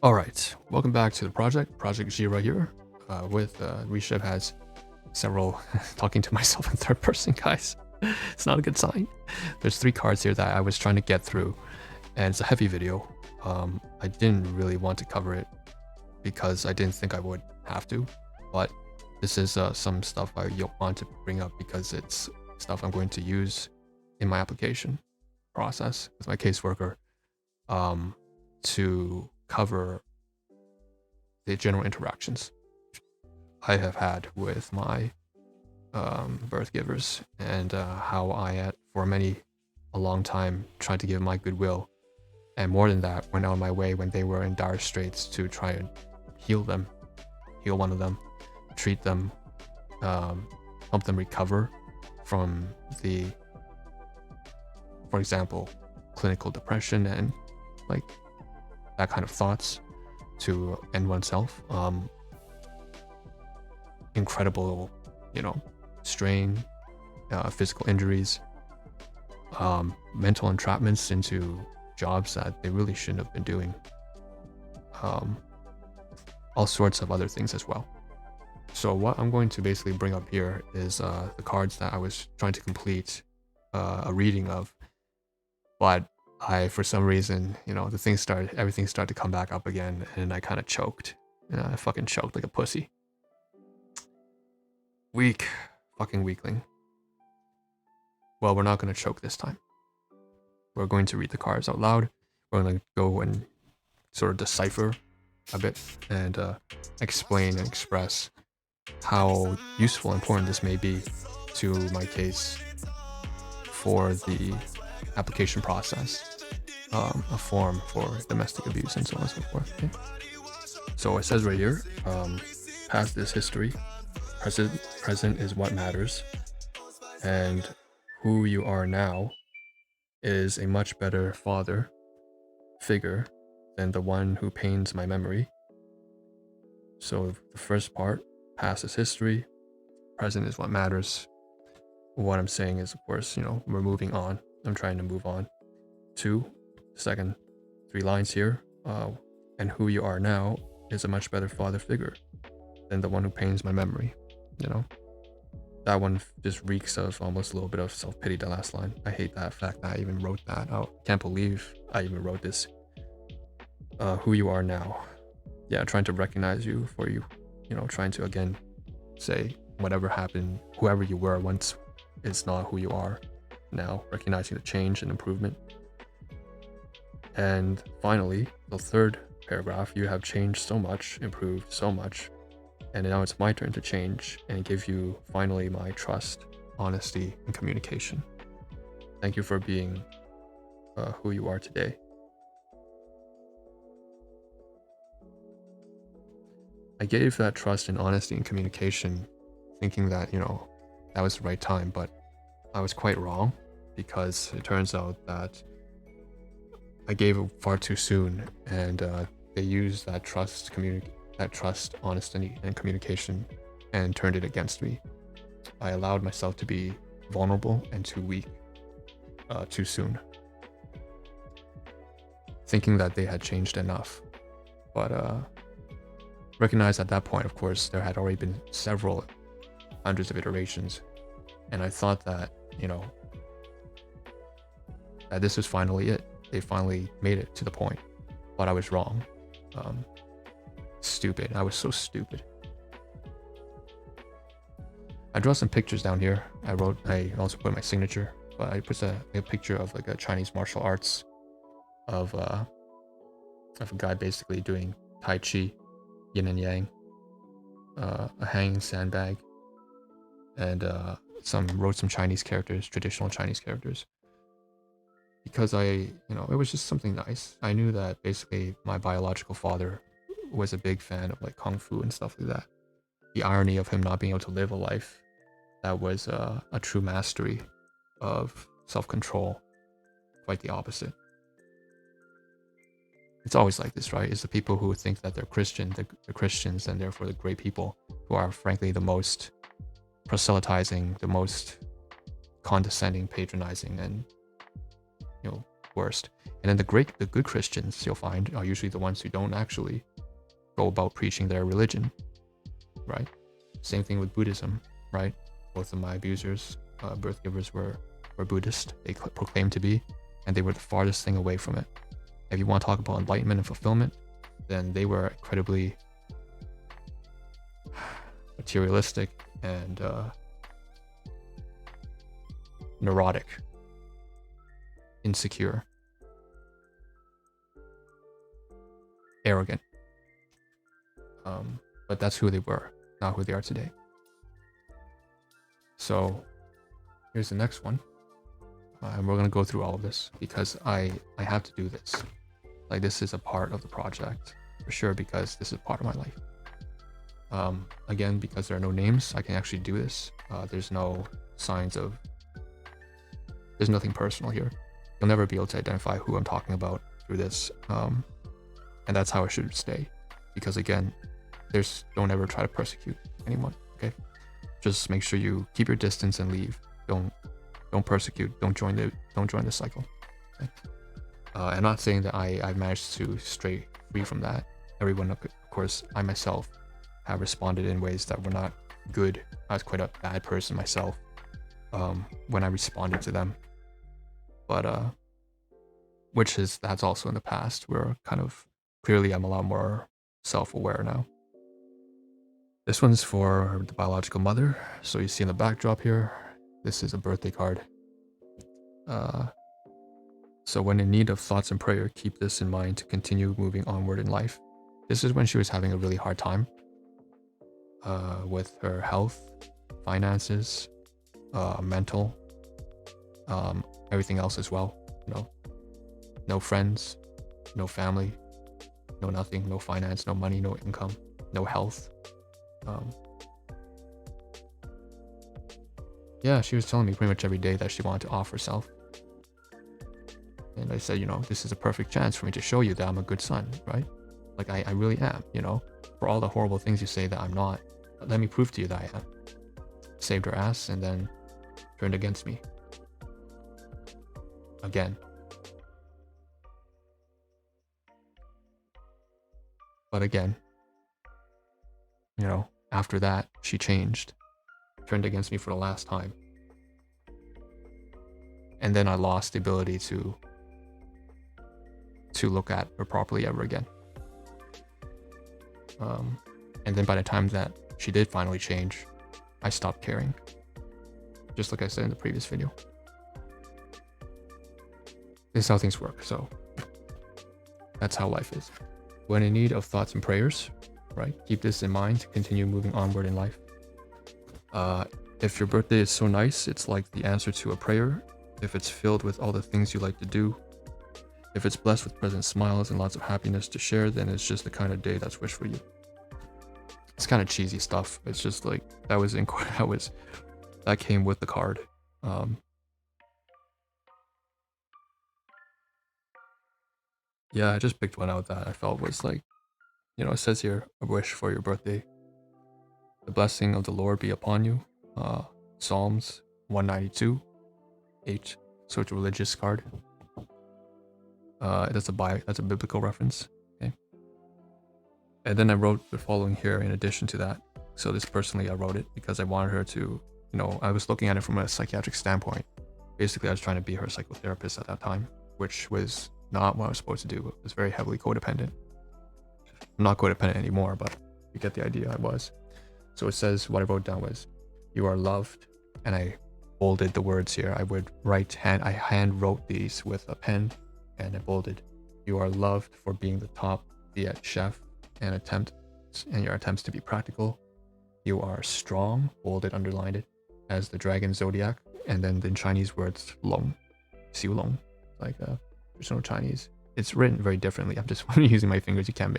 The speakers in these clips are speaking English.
All right, welcome back to the Projekt ZRA here. With Reshape has several talking to myself in third person, guys. It's not a good sign. There's 3 cards here that I was trying to get through, and it's a heavy video. I didn't really want to cover it because I didn't think I would have to, but this is some stuff I want to bring up because it's stuff I'm going to use in my application process with my caseworker to cover the general interactions I have had with my birth givers and how I, for a long time, tried to give my goodwill, and more than that, went out of my way when they were in dire straits to try and heal one of them, treat them, help them recover from for example, clinical depression and like that kind of thoughts to end oneself. Incredible, strain, physical injuries, mental entrapments into jobs that they really shouldn't have been doing. All sorts of other things as well. So what I'm going to basically bring up here is the cards that I was trying to complete a reading of, but for some reason, everything started to come back up again, and I kind of choked. I fucking choked like a pussy. Weak. Fucking weakling. Well, we're not going to choke this time. We're going to read the cards out loud. We're going to go and sort of decipher a bit and explain and express how useful and important this may be to my case for the application process, a form for domestic abuse and so on and so forth. Okay? So it says right here, past is history, present is what matters, and who you are now is a much better father figure than the one who pains my memory. So the first part, past is history, present is what matters. What I'm saying is, of course, we're moving on. I'm trying to move on to the second 3 lines here. And who you are now is a much better father figure than the one who pains my memory. That one just reeks of almost a little bit of self-pity, the last line. I hate that fact that I even wrote that. I can't believe I even wrote this. Who you are now. Yeah, trying to recognize you for you. Trying to, again, say whatever happened, whoever you were once is not who you are now. Recognizing the change and improvement. And finally, the third paragraph, you have changed so much, improved so much, and now it's my turn to change and give you finally my trust, honesty, and communication. Thank you for being who you are today. I gave that trust and honesty and communication thinking that, that was the right time, but I was quite wrong, because it turns out that I gave it far too soon, and they used that trust, honesty, and communication and turned it against me. I allowed myself to be vulnerable and too weak too soon, thinking that they had changed enough. But recognized at that point, of course, there had already been several hundreds of iterations, and I thought that, that this was finally it. They finally made it to the point, but I was wrong. Stupid. I was so stupid. I draw some pictures down here. I also put my signature, but I put a picture of like a Chinese martial arts of a guy basically doing Tai Chi, yin and yang, a hanging sandbag, and wrote some Chinese characters, traditional Chinese characters. Because it was just something nice. I knew that basically my biological father was a big fan of like Kung Fu and stuff like that. The irony of him not being able to live a life that was a true mastery of self-control, quite the opposite. It's always like this, right? It's the people who think that they're Christian, the Christians, and therefore the great people, who are frankly the most proselytizing, the most condescending, patronizing, and worst. And then the good Christians you'll find are usually the ones who don't actually go about preaching their religion, right? Same thing with Buddhism, right? Both of my abusers, birth givers were Buddhist. They proclaimed to be, and they were the farthest thing away from it. If you want to talk about enlightenment and fulfillment, then they were incredibly materialistic and neurotic, insecure, arrogant. But that's who they were, not who they are today. So here's the next one. And we're going to go through all of this because I have to do this. Like, this is a part of the project for sure, because this is part of my life. Again, because there are no names, I can actually do this. There's no signs of, there's nothing personal here. You'll never be able to identify who I'm talking about through this. And that's how it should stay. Because again, don't ever try to persecute anyone, okay? Just make sure you keep your distance and leave. Don't persecute. Don't join the cycle. Okay? I'm not saying that I've managed to stray free from that. Everyone, of course, I myself have responded in ways that were not good. I was quite a bad person myself when I responded to them. But that's also in the past. Where kind of clearly I'm a lot more self-aware now. This one's for the biological mother. So you see in the backdrop here, this is a birthday card. So when in need of thoughts and prayer, keep this in mind to continue moving onward in life. This is when she was having a really hard time with her health, finances, mental, everything else as well. No friends, no family, no nothing, no finance, no money, no income, no health. Yeah, she was telling me pretty much every day that she wanted to off herself. And I said, this is a perfect chance for me to show you that I'm a good son, right? Like, I really am, for all the horrible things you say that I'm not. Let me prove to you that I am. Saved her ass and then turned against me. Again. But again, after that, she changed. Turned against me for the last time. And then I lost the ability to look at her properly ever again. And then by the time that she did finally change, I stopped caring. Just like I said in the previous video. This is how things work, so that's how life is. When in need of thoughts and prayers, right? Keep this in mind to continue moving onward in life. If your birthday is so nice, it's like the answer to a prayer. If it's filled with all the things you like to do, if it's blessed with pleasant smiles and lots of happiness to share, then it's just the kind of day that's wished for you. It's kind of cheesy stuff. It's just like that came with the card. Yeah, I just picked one out that I felt was like, it says here, a wish for your birthday. The blessing of the Lord be upon you. Psalms 192, 8. So it's a religious card. That's a biblical reference. Okay. And then I wrote the following here in addition to that. So this personally, I wrote it because I wanted her to, I was looking at it from a psychiatric standpoint. Basically, I was trying to be her psychotherapist at that time, which was not what I was supposed to do. It was very heavily codependent. I'm not codependent anymore, but you get the idea. I was. So it says, what I wrote down was, you are loved, and I bolded the words here. I hand wrote these with a pen, and I bolded, you are loved for being the top Viet chef and your attempts to be practical. You are strong, bolded, underlined it, as the dragon zodiac, and then the Chinese words long, xiu long, like traditional Chinese. It's written very differently. I'm just using my fingers. You can't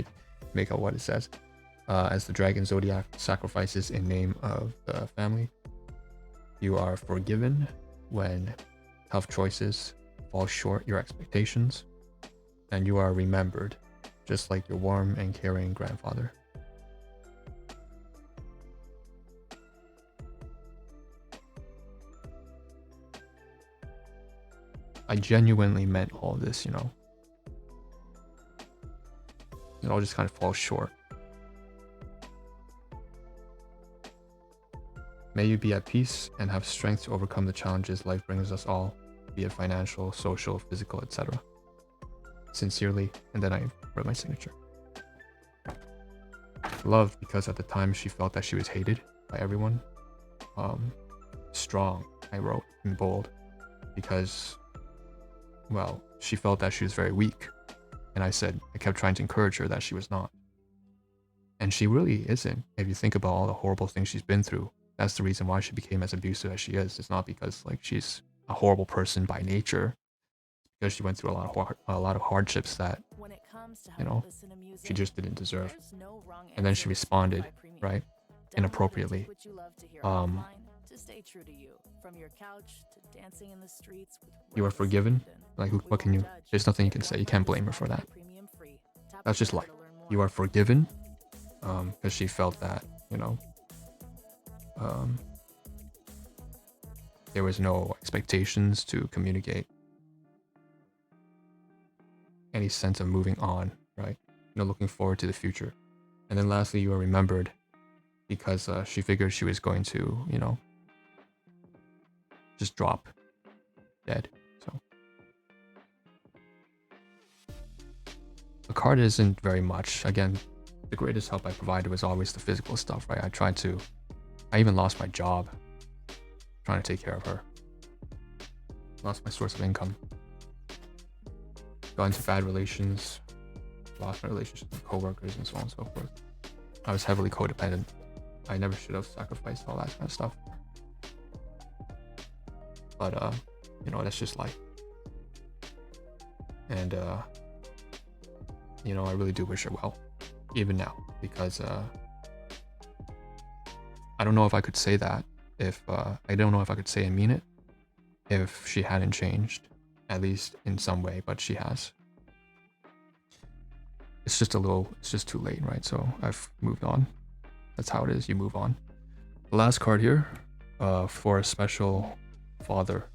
make out what it says. As the dragon zodiac sacrifices in name of the family. You are forgiven when tough choices fall short your expectations, and you are remembered, just like your warm and caring grandfather. I genuinely meant all of this, you know. It all just kind of falls short. May you be at peace and have strength to overcome the challenges life brings us all, be it financial, social, physical, etc. Sincerely, and then I wrote my signature. Love, because at the time she felt that she was hated by everyone. Strong, I wrote in bold, because, well, she felt that she was very weak. And I kept trying to encourage her that she was not. And she really isn't. If you think about all the horrible things she's been through, that's the reason why she became as abusive as she is. It's not because like she's a horrible person by nature, because she went through a lot of hardships that, you know, she just didn't deserve. And then she responded, right, inappropriately. You are forgiven. Like, what can you? There's nothing you can say. You can't blame her for that. That's just life. You are forgiven, because she felt that, you know, there was no expectations to communicate any sense of moving on, right? You know, looking forward to the future. And then lastly, you are remembered, because she figured she was going to, you know, just drop dead. So the card isn't very much. Again, the greatest help I provided was always the physical stuff, right? I even lost my job trying to take care of her. Lost my source of income. Got into bad relations. Lost my relationship with coworkers and so on and so forth. I was heavily codependent. I never should have sacrificed all that kind of stuff. But, you know, that's just life. And, you know, I really do wish her well, even now, because I don't know if I could say that if, I don't know if I could say and mean it if she hadn't changed, at least in some way, but she has. It's just too late, right? So I've moved on. That's how it is, you move on. The last card here, for a special father.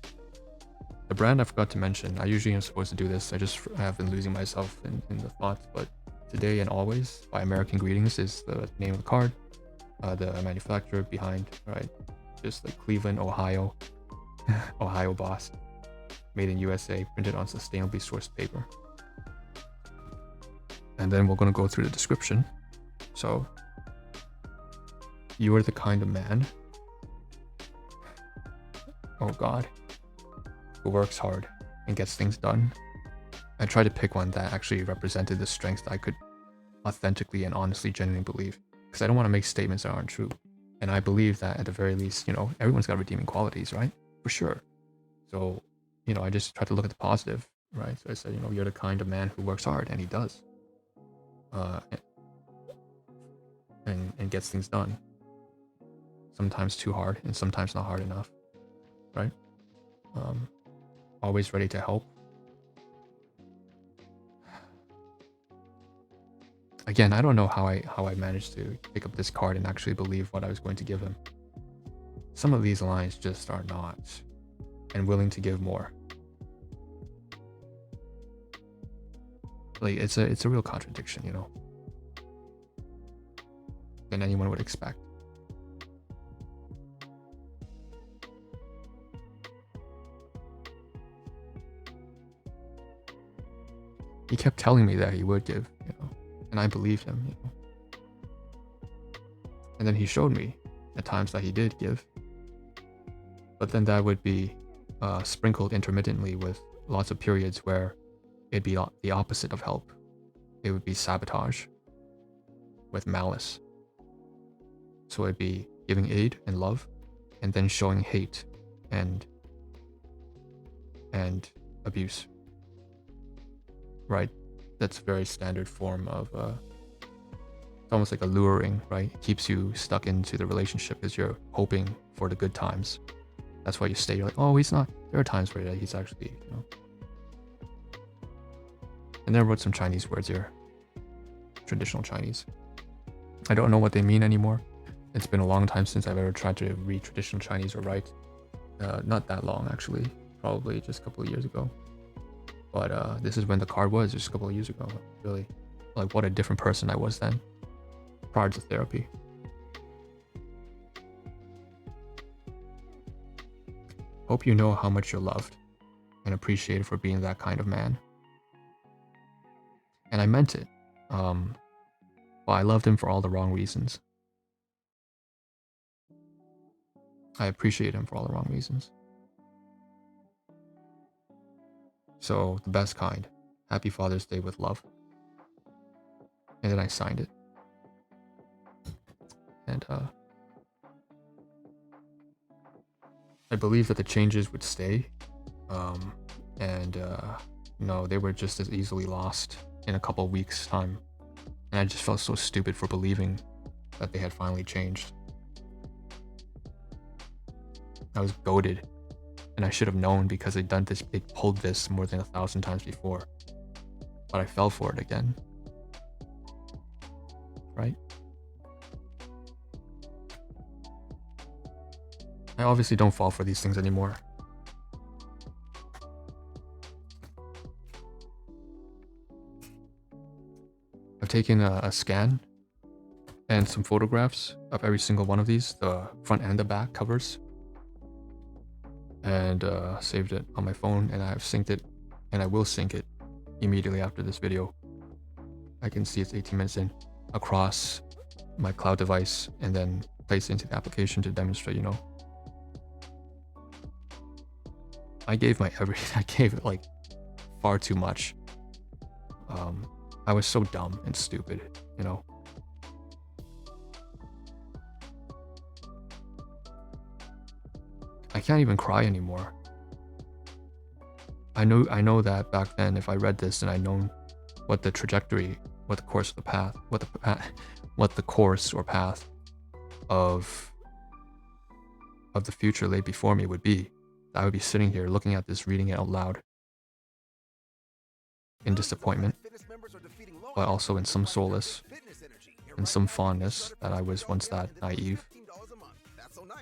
The brand I forgot to mention. I usually am supposed to do this. I have been losing myself in the thoughts, but Today and Always by American Greetings is the name of the card. The manufacturer behind, right? Just like Cleveland, Ohio, Ohio boss. Made in USA, printed on sustainably sourced paper. And then we're going to go through the description. So, you are the kind of man, oh God, who works hard and gets things done. I tried to pick one that actually represented the strengths that I could authentically and honestly genuinely believe, because I don't want to make statements that aren't true. And I believe that at the very least, you know, everyone's got redeeming qualities, right? For sure. So, you know, I just tried to look at the positive, right? So I said, you know, you're the kind of man who works hard, and he does. And gets things done. Sometimes too hard, and sometimes not hard enough, right? Always ready to help. Again, I don't know how I managed to pick up this card and actually believe what I was going to give him. Some of these lines just are not, and willing to give more. Like, it's a real contradiction, you know, than anyone would expect. He kept telling me that he would give, you know, and I believed him, you know. And then he showed me at times that he did give, but then that would be sprinkled intermittently with lots of periods where it'd be the opposite of help. It would be sabotage with malice. So it'd be giving aid and love, and then showing hate and abuse. Right? That's a very standard form of, it's almost like alluring, right? It keeps you stuck into the relationship because you're hoping for the good times. That's why you stay. You're like, oh, he's not. There are times where he's actually, you know. And then I wrote some Chinese words here. Traditional Chinese. I don't know what they mean anymore. It's been a long time since I've ever tried to read traditional Chinese or write. Not that long, actually. Probably just a couple of years ago. But this is when the card was, just a couple of years ago. Really, like, what a different person I was then, prior to therapy. Hope you know how much you're loved and appreciated for being that kind of man. And I meant it. Well, I loved him for all the wrong reasons. I appreciate him for all the wrong reasons. So, the best kind. Happy Father's Day with love. And then I signed it. And I believe that the changes would stay. No, they were just as easily lost in a couple weeks' time. And I just felt so stupid for believing that they had finally changed. I was goated, and I should have known because they pulled this more than 1,000 times before. But I fell for it again. Right? I obviously don't fall for these things anymore. I've taken a scan and some photographs of every single one of these, the front and the back covers, and saved it on my phone, and I've synced it, and I will sync it immediately after this video. I can see it's 18 minutes in, across my cloud device, and then place it into the application to demonstrate, I gave I gave it like far too much. I was so dumb and stupid, I can't even cry anymore. I know that back then, if I read this and I'd known what the trajectory, what the course of the path, what the course or path of the future laid before me would be, I would be sitting here looking at this, reading it out loud in disappointment, but also in some solace, in some fondness that I was once that naive.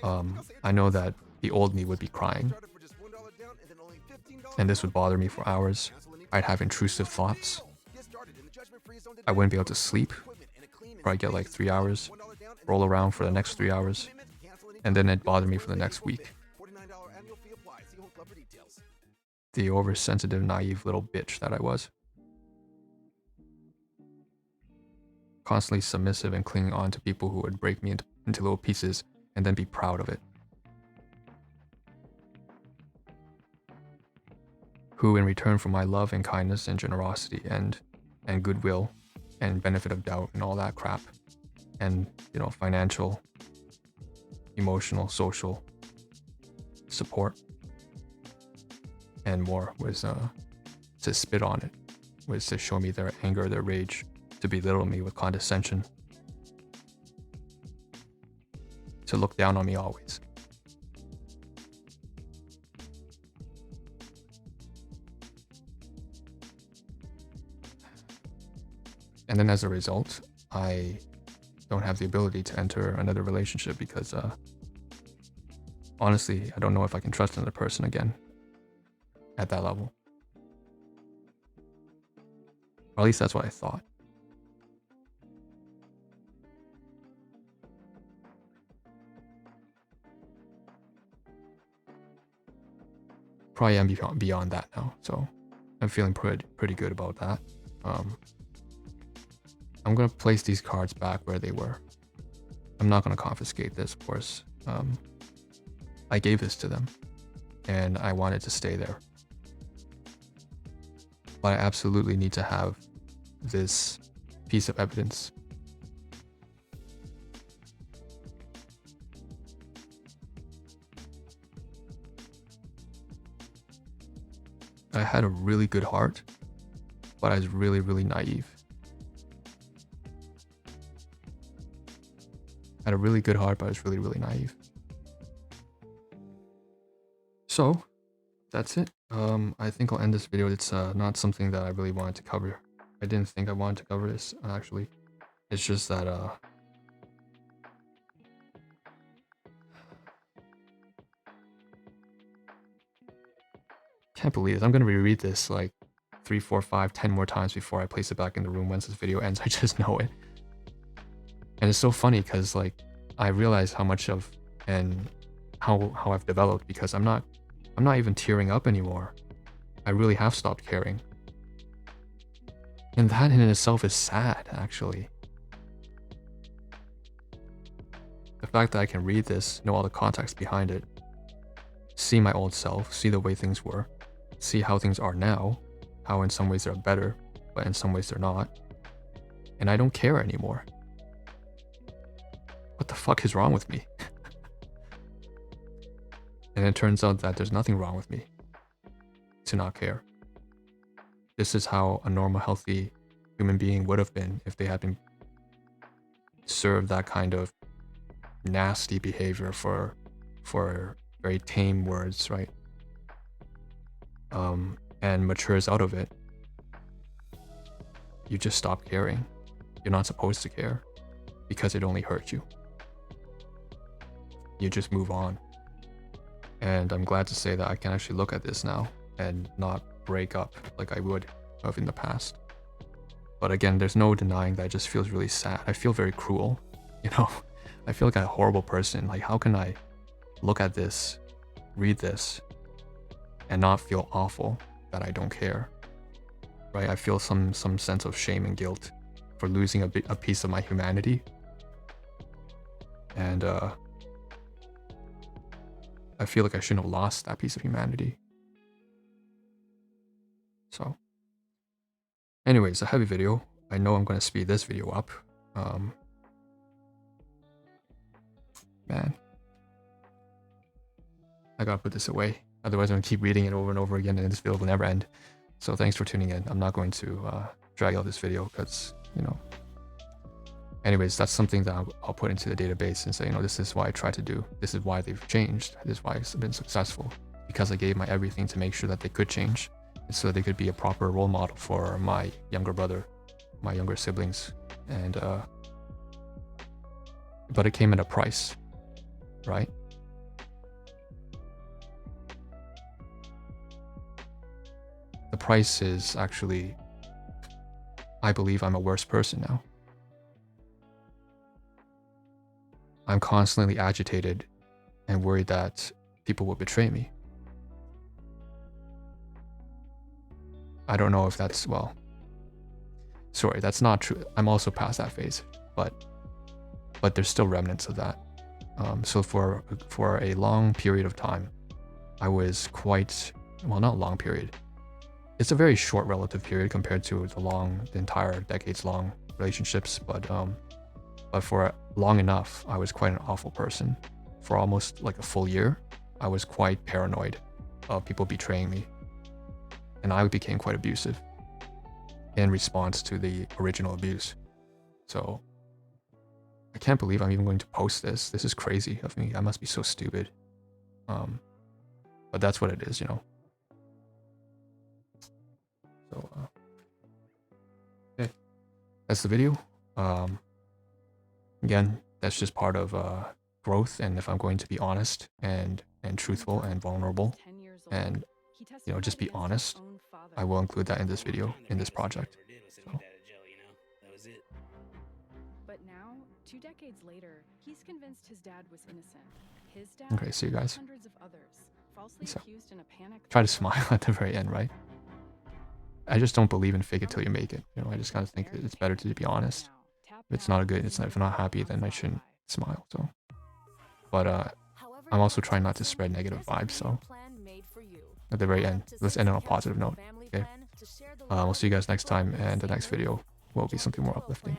I know that the old me would be crying, and this would bother me for hours. I'd have intrusive thoughts. I wouldn't be able to sleep, or I'd get like 3 hours, roll around for the next 3 hours, and then it'd bother me for the next week. The oversensitive, naive little bitch that I was. Constantly submissive and clinging on to people who would break me into little pieces and then be proud of it. Who, in return for my love and kindness and generosity and goodwill and benefit of doubt and all that crap, and financial, emotional, social support and more, was to spit on it, was to show me their anger, their rage, to belittle me with condescension, to look down on me always. And then as a result, I don't have the ability to enter another relationship because honestly, I don't know if I can trust another person again at that level. Or at least that's what I thought. Probably am beyond that now, so I'm feeling pretty good about that. I'm gonna place these cards back where they were. I'm not gonna confiscate this, of course. I gave this to them, and I want it to stay there. But I absolutely need to have this piece of evidence. I had a really good heart, but I was really, really naive. I had a really good heart, but I was really, really naive. So, that's it. I think I'll end this video. It's not something that I really wanted to cover. I didn't think I wanted to cover this, actually. It's just that, can't believe it. I'm gonna reread this, like, 3, 4, 5, 10 more times before I place it back in the room once this video ends. I just know it. And it's so funny because like I realize how much of and how I've developed, because I'm not even tearing up anymore. I really have stopped caring. And that in itself is sad, actually. The fact that I can read this, know all the context behind it, see my old self, see the way things were, see how things are now, how in some ways they're better, but in some ways they're not. And I don't care anymore. What the fuck is wrong with me? And it turns out that there's nothing wrong with me to not care. This is how a normal, healthy human being would have been if they had been served that kind of nasty behavior for very tame words, right? And matures out of it. You just stop caring. You're not supposed to care because it only hurts you. You just move on. And I'm glad to say that I can actually look at this now and not break up like I would have in the past. But again, there's no denying that it just feels really sad. I feel very cruel, you know? I feel like a horrible person. Like, how can I look at this, read this, and not feel awful that I don't care, right? I feel some sense of shame and guilt for losing a piece of my humanity. And I feel like I shouldn't have lost that piece of humanity. So anyways, a heavy video. I know I'm going to speed this video up. Man, I gotta put this away. Otherwise I'm going to keep reading it over and over again and this video will never end. So thanks for tuning in. I'm not going to drag out this video because, you know. Anyways, that's something that I'll put into the database and say, you know, this is why I try to do. This is why they've changed. This is why it's been successful. Because I gave my everything to make sure that they could change. And so they could be a proper role model for my younger brother, my younger siblings. And, but it came at a price, right? The price is actually, I believe I'm a worse person now. I'm constantly agitated and worried that people will betray me. I don't know if that's, well, sorry, that's not true. I'm also past that phase, but there's still remnants of that. So for a long period of time, I was quite, well, not long period. It's a very short relative period compared to the entire decades-long relationships, but for long enough, I was quite an awful person. For almost like a full year, I was quite paranoid of people betraying me. And I became quite abusive in response to the original abuse. So I can't believe I'm even going to post this. This is crazy of me. I must be so stupid. But that's what it is, you know. So, okay. That's the video. Again, that's just part of growth, and if I'm going to be honest and truthful and vulnerable and, you know, just be honest, I will include that in this video, in this project. So. But now, 2 decades later, he's convinced his dad was innocent. His dad, okay, see you guys. Hundreds of others, falsely accused in a panic. Try to smile at the very end, right? I just don't believe in fake it till you make it. You know, I just kind of think it's better to be honest. If it's not a good, if I'm not happy, then I shouldn't smile. So, but I'm also trying not to spread negative vibes. So, at the very end, let's end on a positive note. Okay. We'll see you guys next time, and the next video will be something more uplifting.